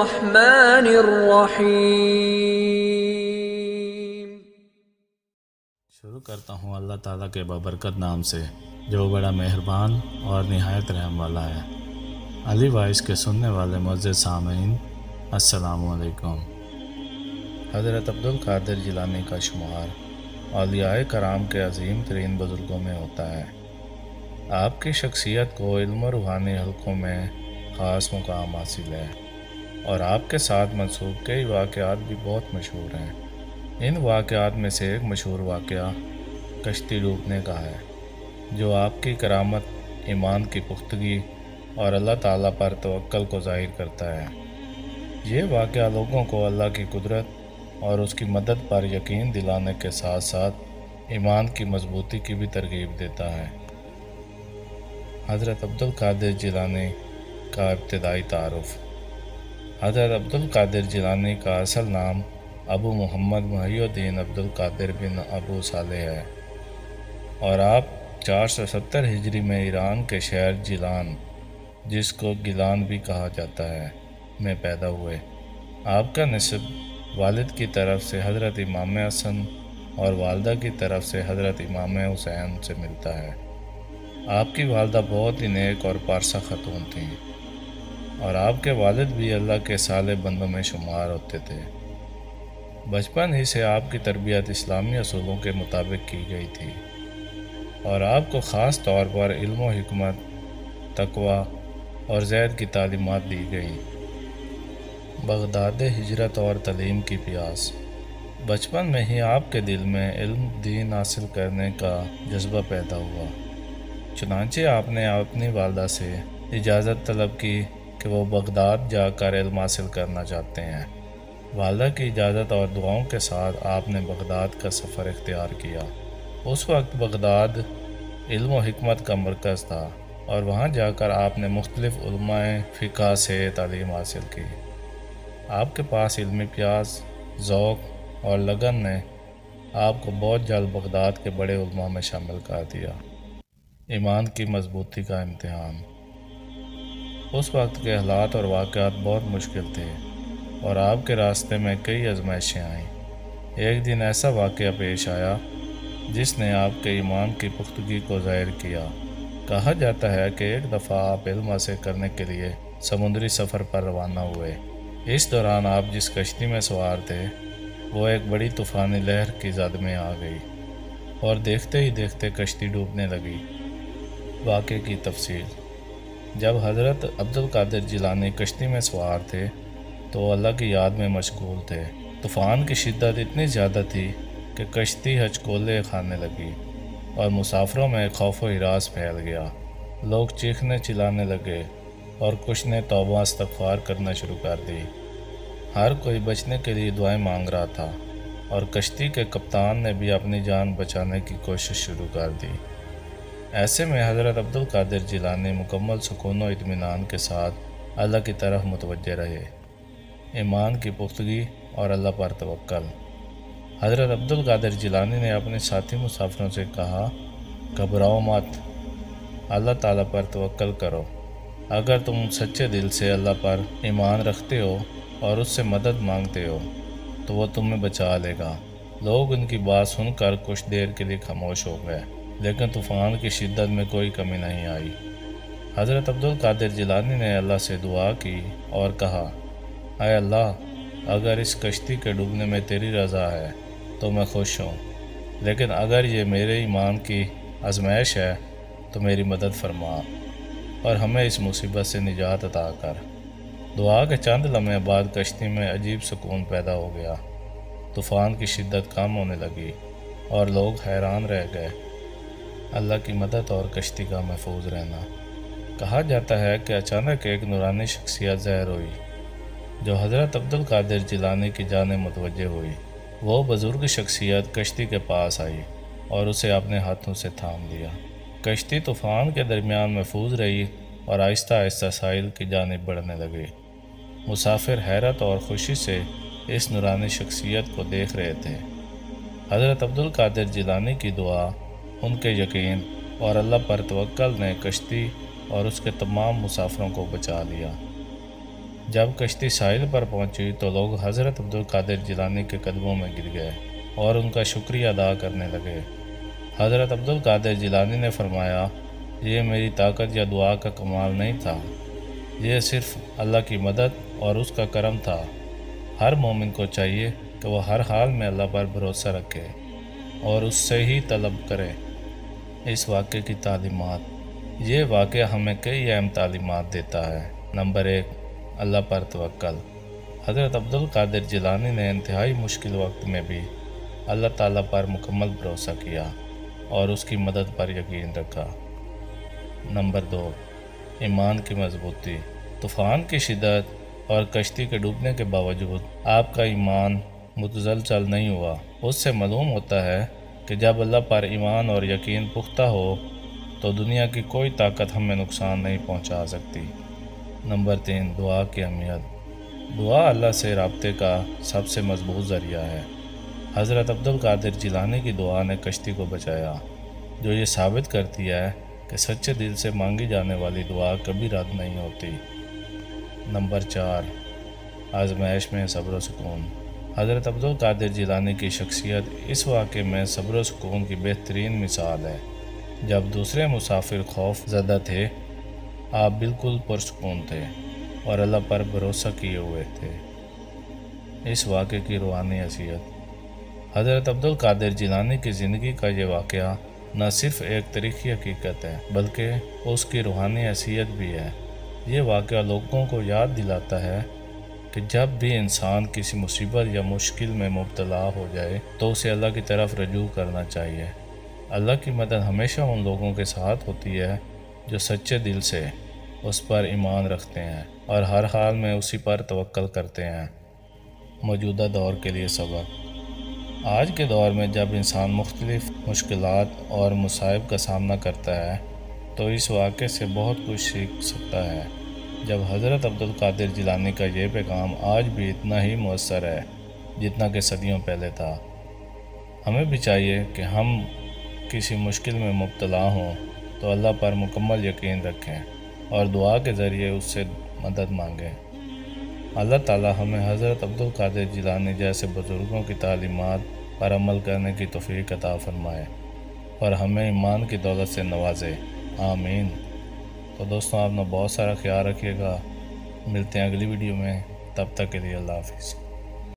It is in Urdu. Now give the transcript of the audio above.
الرحمن الرحیم۔ شروع کرتا ہوں اللہ تعالیٰ کے بابرکت نام سے جو بڑا مہربان اور نہایت رحم والا ہے۔ علی وائس کے سننے والے معزز سامعین، السلام علیکم۔ حضرت عبدالقادر جیلانی کا شمار اولیاء کرام کے عظیم ترین بزرگوں میں ہوتا ہے۔ آپ کی شخصیت کو علم و روحانی حلقوں میں خاص مقام حاصل ہے اور آپ کے ساتھ منسوب کئی واقعات بھی بہت مشہور ہیں۔ ان واقعات میں سے ایک مشہور واقعہ کشتی ڈوبنے کا ہے، جو آپ کی کرامت، ایمان کی پختگی اور اللہ تعالیٰ پر توکل کو ظاہر کرتا ہے۔ یہ واقعہ لوگوں کو اللہ کی قدرت اور اس کی مدد پر یقین دلانے کے ساتھ ساتھ ایمان کی مضبوطی کی بھی ترغیب دیتا ہے۔ حضرت عبدالقادر جیلانی کا ابتدائی تعارف۔ حضرت عبدالقادر جیلانی کا اصل نام ابو محمد محی الدین عبدالقادر بن ابو صالح ہے اور آپ 470 ہجری میں ایران کے شہر جیلان، جس کو گیلان بھی کہا جاتا ہے، میں پیدا ہوئے۔ آپ کا نسب والد کی طرف سے حضرت امام حسن اور والدہ کی طرف سے حضرت امام حسین سے ملتا ہے۔ آپ کی والدہ بہت ہی نیک اور پارسا خاتون تھیں اور آپ کے والد بھی اللہ کے صالح بندوں میں شمار ہوتے تھے۔ بچپن ہی سے آپ کی تربیت اسلامی اصولوں کے مطابق کی گئی تھی اور آپ کو خاص طور پر علم و حکمت، تقوی اور زہد کی تعلیمات دی گئیں۔ بغداد ہجرت اور تعلیم کی پیاس۔ بچپن میں ہی آپ کے دل میں علم دین حاصل کرنے کا جذبہ پیدا ہوا، چنانچہ آپ نے اپنی والدہ سے اجازت طلب کی کہ وہ بغداد جا کر علم حاصل کرنا چاہتے ہیں۔ والدہ کی اجازت اور دعاؤں کے ساتھ آپ نے بغداد کا سفر اختیار کیا۔ اس وقت بغداد علم و حکمت کا مرکز تھا اور وہاں جا کر آپ نے مختلف علماء فقہ سے تعلیم حاصل کی۔ آپ کے پاس علمی پیاس، ذوق اور لگن نے آپ کو بہت جلد بغداد کے بڑے علماء میں شامل کر دیا۔ ایمان کی مضبوطی کا امتحان۔ اس وقت کے حالات اور واقعات بہت مشکل تھے اور آپ کے راستے میں کئی آزمائشیں آئیں۔ ایک دن ایسا واقعہ پیش آیا جس نے آپ کے ایمان کی پختگی کو ظاہر کیا۔ کہا جاتا ہے کہ ایک دفعہ آپ علم حاصل کرنے کے لیے سمندری سفر پر روانہ ہوئے۔ اس دوران آپ جس کشتی میں سوار تھے وہ ایک بڑی طوفانی لہر کی زد میں آ گئی اور دیکھتے ہی دیکھتے کشتی ڈوبنے لگی۔ واقعے کی تفصیل۔ جب حضرت عبدالقادر جیلانی کشتی میں سوار تھے تو اللہ کی یاد میں مشغول تھے۔ طوفان کی شدت اتنی زیادہ تھی کہ کشتی ہچکولے کھانے لگی اور مسافروں میں خوف و ہراس پھیل گیا۔ لوگ چیخنے چلانے لگے اور کچھ نے توبہ استغفار کرنا شروع کر دی۔ ہر کوئی بچنے کے لیے دعائیں مانگ رہا تھا اور کشتی کے کپتان نے بھی اپنی جان بچانے کی کوشش شروع کر دی۔ ایسے میں حضرت عبدالقادر جیلانی مکمل سکون و اطمینان کے ساتھ اللہ کی طرف متوجہ رہے۔ ایمان کی پختگی اور اللہ پر توکل۔ حضرت عبدالقادر جیلانی نے اپنے ساتھی مسافروں سے کہا، گھبراؤ مت، اللہ تعالیٰ پر توکل کرو۔ اگر تم سچے دل سے اللہ پر ایمان رکھتے ہو اور اس سے مدد مانگتے ہو تو وہ تمہیں بچا لے گا۔ لوگ ان کی بات سن کر کچھ دیر کے لیے خاموش ہو گئے، لیکن طوفان کی شدت میں کوئی کمی نہیں آئی۔ حضرت عبدالقادر جیلانی نے اللہ سے دعا کی اور کہا، اے اللہ، اگر اس کشتی کے ڈوبنے میں تیری رضا ہے تو میں خوش ہوں، لیکن اگر یہ میرے ایمان کی آزمائش ہے تو میری مدد فرما اور ہمیں اس مصیبت سے نجات عطا کر۔ دعا کے چند لمحے بعد کشتی میں عجیب سکون پیدا ہو گیا۔ طوفان کی شدت کم ہونے لگی اور لوگ حیران رہ گئے۔ اللہ کی مدد اور کشتی کا محفوظ رہنا۔ کہا جاتا ہے کہ اچانک ایک نورانی شخصیت ظاہر ہوئی جو حضرت عبدالقادر جیلانی کی جانب متوجہ ہوئی۔ وہ بزرگ شخصیت کشتی کے پاس آئی اور اسے اپنے ہاتھوں سے تھام لیا۔ کشتی طوفان کے درمیان محفوظ رہی اور آہستہ آہستہ ساحل کی جانب بڑھنے لگی۔ مسافر حیرت اور خوشی سے اس نورانی شخصیت کو دیکھ رہے تھے۔ حضرت عبدالقادر جیلانی کی دعا، ان کے یقین اور اللہ پر توکل نے کشتی اور اس کے تمام مسافروں کو بچا لیا۔ جب کشتی ساحل پر پہنچی تو لوگ حضرت عبدالقادر جیلانی کے قدموں میں گر گئے اور ان کا شکریہ ادا کرنے لگے۔ حضرت عبدالقادر جیلانی نے فرمایا، یہ میری طاقت یا دعا کا کمال نہیں تھا، یہ صرف اللہ کی مدد اور اس کا کرم تھا۔ ہر مومن کو چاہیے کہ وہ ہر حال میں اللہ پر بھروسہ رکھے اور اس سے ہی طلب کرے۔ اس واقعے کی تعلیمات۔ یہ واقعہ ہمیں کئی اہم تعلیمات دیتا ہے۔ نمبر 1، اللہ پر توکل۔ حضرت عبدالقادر جیلانی نے انتہائی مشکل وقت میں بھی اللہ تعالیٰ پر مکمل بھروسہ کیا اور اس کی مدد پر یقین رکھا۔ نمبر 2، ایمان کی مضبوطی۔ طوفان کی شدت اور کشتی کے ڈوبنے کے باوجود آپ کا ایمان متزلزل نہیں ہوا۔ اس سے معلوم ہوتا ہے کہ جب اللہ پر ایمان اور یقین پختہ ہو تو دنیا کی کوئی طاقت ہمیں نقصان نہیں پہنچا سکتی۔ نمبر 3، دعا کی اہمیت۔ دعا اللہ سے رابطے کا سب سے مضبوط ذریعہ ہے۔ حضرت عبدالقادر جیلانی کی دعا نے کشتی کو بچایا، جو یہ ثابت کرتی ہے کہ سچے دل سے مانگی جانے والی دعا کبھی رد نہیں ہوتی۔ نمبر 4، آزمائش میں صبر و سکون۔ حضرت عبدالقادر جیلانی کی شخصیت اس واقعے میں صبر و سکون کی بہترین مثال ہے۔ جب دوسرے مسافر خوف زدہ تھے، آپ بالکل پرسکون تھے اور اللہ پر بھروسہ کیے ہوئے تھے۔ اس واقعے کی روحانی حیثیت۔ حضرت عبدالقادر جیلانی کی زندگی کا یہ واقعہ نہ صرف ایک تاریخی حقیقت ہے بلکہ اس کی روحانی حیثیت بھی ہے۔ یہ واقعہ لوگوں کو یاد دلاتا ہے کہ جب بھی انسان کسی مصیبت یا مشکل میں مبتلا ہو جائے تو اسے اللہ کی طرف رجوع کرنا چاہیے۔ اللہ کی مدد ہمیشہ ان لوگوں کے ساتھ ہوتی ہے جو سچے دل سے اس پر ایمان رکھتے ہیں اور ہر حال میں اسی پر توکل کرتے ہیں۔ موجودہ دور کے لیے سبق۔ آج کے دور میں جب انسان مختلف مشکلات اور مصائب کا سامنا کرتا ہے تو اس واقعے سے بہت کچھ سیکھ سکتا ہے۔ جب حضرت عبدالقادر جیلانی کا یہ پیغام آج بھی اتنا ہی مؤثر ہے جتنا کہ صدیوں پہلے تھا۔ ہمیں بھی چاہیے کہ ہم کسی مشکل میں مبتلا ہوں تو اللہ پر مکمل یقین رکھیں اور دعا کے ذریعے اس سے مدد مانگیں۔ اللہ تعالی ہمیں حضرت عبدالقادر جیلانی جیسے بزرگوں کی تعلیمات پر عمل کرنے کی توفیق عطا فرمائے اور ہمیں ایمان کی دولت سے نوازے، آمین۔ تو دوستوں، آپ نے بہت سارا خیال رکھیے گا۔ ملتے ہیں اگلی ویڈیو میں، تب تک کے لیے اللہ حافظ۔